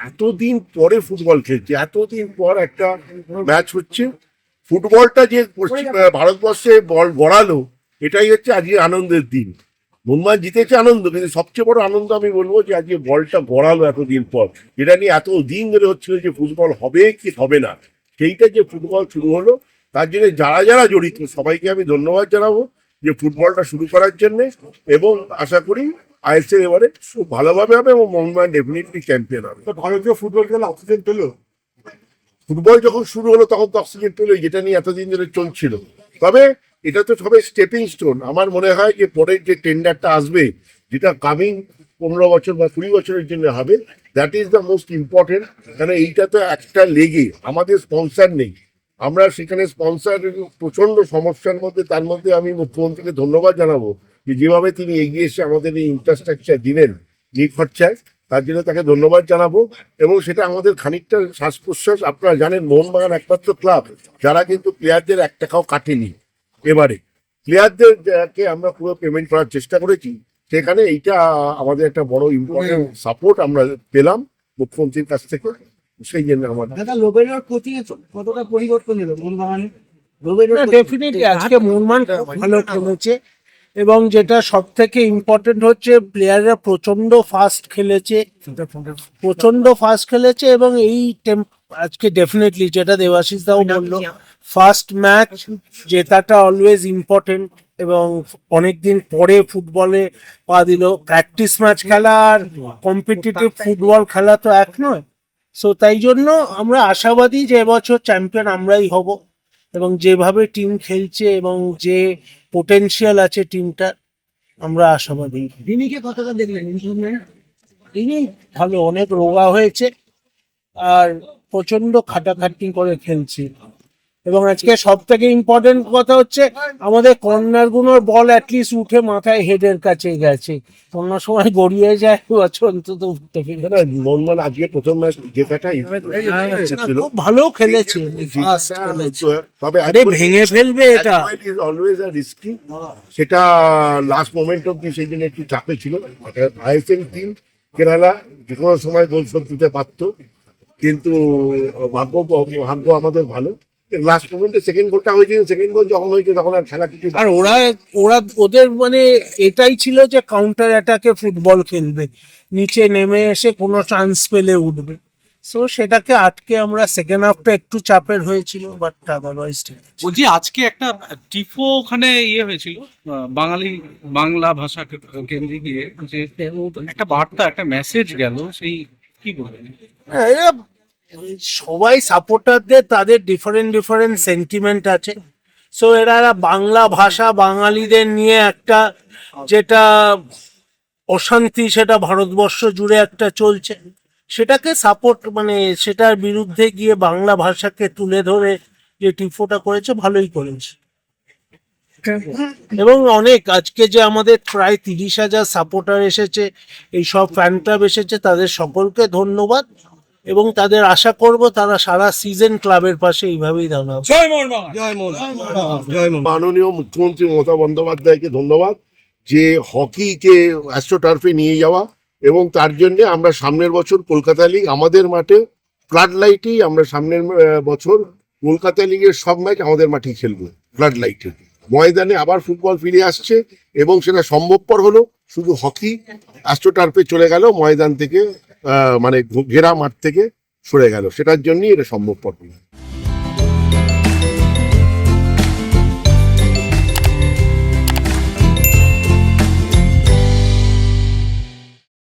এতদিন পরে ফুটবল খেলছে, এতদিন পর একটা ম্যাচ হচ্ছে। ফুটবলটা যে ভারতবর্ষে বল গড়ালো, এটাই হচ্ছে আজকে আনন্দের দিন। মোহনবাগান জিতেছে আনন্দ, কিন্তু সবচেয়ে বড় আনন্দ আমি বলবো যে আজকে বলটা গড়ালো এতদিন পর। এটা নিয়ে এত দিন ধরে হচ্ছিল যে ফুটবল হবে কি হবে না, সেইটা যে ফুটবল শুরু হলো, তার জন্য যারা যারা জড়িত সবাইকে আমি ধন্যবাদ জানাবো যে ফুটবলটা শুরু করার জন্যে। এবং আশা করি আইএসএল এবারে খুব ভালোভাবে হবে এবং মোহনবাগান ডেফিনেটলি চ্যাম্পিয়ন হবে। ভারতীয় ফুটবল খেলা অক্সিজেন পেলো। ফুটবল যখন শুরু হলো তখন তো অক্সিজেন পেলো, যেটা নিয়ে এতদিন ধরে চলছিল। তবে এটা তো সবাই স্টেপিং স্টোন। আমার মনে হয় যে পরের যে টেন্ডারটা আসবে, যেটা কামিং 15 বছর বা 20 বছরের জন্য হবে, that is the most important. কারণ এইটা তো একটা লেগে, আমাদের স্পন্সার নেই, আমরা সেখানে স্পন্সার প্রচন্ড সমস্যার মধ্যে। তার মধ্যে আমি মুখ্যমন্ত্রীকে ধন্যবাদ জানাবো যে যেভাবে তিনি এগিয়ে এসে আমাদের এই ইনফ্রাস্ট্রাকচার দিলেন নিখরচায়, তার জন্য তাকে ধন্যবাদ জানাবো। এবং সেটা আমাদের খানিকটা শ্বাস প্রশ্বাস। আপনারা জানেন মোহনবাগান একমাত্র ক্লাব যারা কিন্তু প্লেয়ারদের 1 টাকাও কাটেনি। এবারে প্লেয়ারদেরকে আমরা পুরো পেমেন্ট করার চেষ্টা করেছি, সেখানে এইটা আমাদের একটা বড় ইম্পর্টেন্ট সাপোর্ট আমরা পেলাম মুখ্যমন্ত্রীর কাছ থেকে। সেই জন্য আমাদের লোবেরোর প্রতি কতটা পরিবর্তন এলো মোহনবাগানে? ডেফিনেটলি আজকে মোহনবাগান খুব ভালো খেলেছে, এবং যেটা সব থেকে ইম্পর্টেন্ট হচ্ছে প্লেয়াররা প্রচন্ড ফাস্ট খেলেছে এবং এই আজকে ডেফিনেটলি যেটা দেবাশিস দাও বললো, ফার্স্ট ম্যাচ জেতাটা অলওয়েজ ইম্পর্টেন্ট। এবং অনেকদিন পরে ফুটবলে পা দিল। প্র্যাকটিস ম্যাচ খেলা আর কম্পিটিটিভ ফুটবল খেলা তো এক নয়। সো তাই জন্য আমরা আশাবাদী যে এবছর চ্যাম্পিয়ন আমরাই হব। এবং যেভাবে টিম খেলছে এবং যে পোটেনশিয়াল আছে টিমটা, আমরা আশাবাদী। রিমিকে কতটা দেখলেন ইমপ্রুভমেন্ট? তিনি ভালো, অনেক রোগা হয়েছে আর প্রচন্ড খাটাখাটনি করে খেলছে। এবং আজকে সব থেকে ইম্পর্টেন্ট কথা হচ্ছে আমাদের কর্নার গুলোর বল অ্যাটলিস্ট উঠে মাথায় হেডের কাছে গেছে। অন্য সময় গড়িয়ে যায়, বছর অন্তত উঠতে ফিরে। মোহনবাগান আজকে প্রথম ম্যাচ জেতাটা খুব ভালো খেলেছে, তবে আরে ভেঙে ফেলবে এটা। অলওয়েজ রিস্কি, সেটা লাস্ট মোমেন্ট অব্দি সেই জন্য একটু চাপে ছিল। আইএসএল টিম কেরালা যে কোনো সময় গোল শোধ দিতে পারতো, কিন্তু ভাগ্য আমাদের ভালো। লাস্ট মোমেন্টে সেকেন্ড গোলটা হয়েছে, সেকেন্ড গোল যখন হয়েছে তখন আর খেলা কিছু। আর ওদের মানে এটাই ছিল যে কাউন্টার অ্যাটাকে ফুটবল খেলবে, নিচে নেমে এসে কোনো চান্স পেলে উঠবে। সো সেটাকে আটকে আমরা সেকেন্ড হাফটা একটু চাপের হয়েছিল, বাট আদারওয়াইজ ঠিক আছে। বলছি আজকে একটা টিফো ওখানে হয়েছিল বাংলা ভাষা কেন্দ্রে গিয়ে, যে একটা বার্তা, একটা মেসেজ গেল, সেই কি বলবেন? হ্যাঁ, এরা সবাই সাপোর্টারদের তাদের ডিফারেন্ট সেন্টিমেন্ট আছে। সো এরা বাংলা ভাষা বাঙালিদের নিয়ে একটা যেটা অশান্তি, সেটা ভারতবর্ষ জুড়ে একটা চলছে, সেটাকে সাপোর্ট মানে সেটার বিরুদ্ধে গিয়ে বাংলা ভাষাকে তুলে ধরে যে টিফোটা করেছে, ভালোই করেছে। এবং অনেক আজকে যে আমাদের প্রায় 30,000 সাপোর্টার এসেছে, এই সব ফ্যান ক্লাব এসেছে, তাদের সকলকে ধন্যবাদ। এবং তাদের আশা করব তারা সারা সিজন ক্লাবের পাশে এইভাবেই দাঁড়াবে। জয় মোহনবাগান, জয় মোহনবাগান। মাননীয় মুখ্যমন্ত্রী মমতা বন্দ্যোপাধ্যায়কে ধন্যবাদ যে হকিকে অ্যাস্ট্রোটার্ফে নিয়ে যাওয়া, এবং তার জন্য আমরা সামনের বছর কলকাতা লিগ আমাদের মাঠে ফ্লাড লাইটেই আমরা সামনের বছর কলকাতা লিগের সব ম্যাচ আমাদের মাঠেই খেলবো ফ্লাড লাইটে। ময়দানে আবার ফুটবল ফিরে আসছে এবং সেটা সম্ভবপর হলো। শুধু হকি অ্যাস্ট্রোটার্ফে চলে গেল, ময়দান থেকে মানে ঘেরা মাঠ থেকে সরে গেল, সেটার জন্যই এটা সম্ভবপর হলো।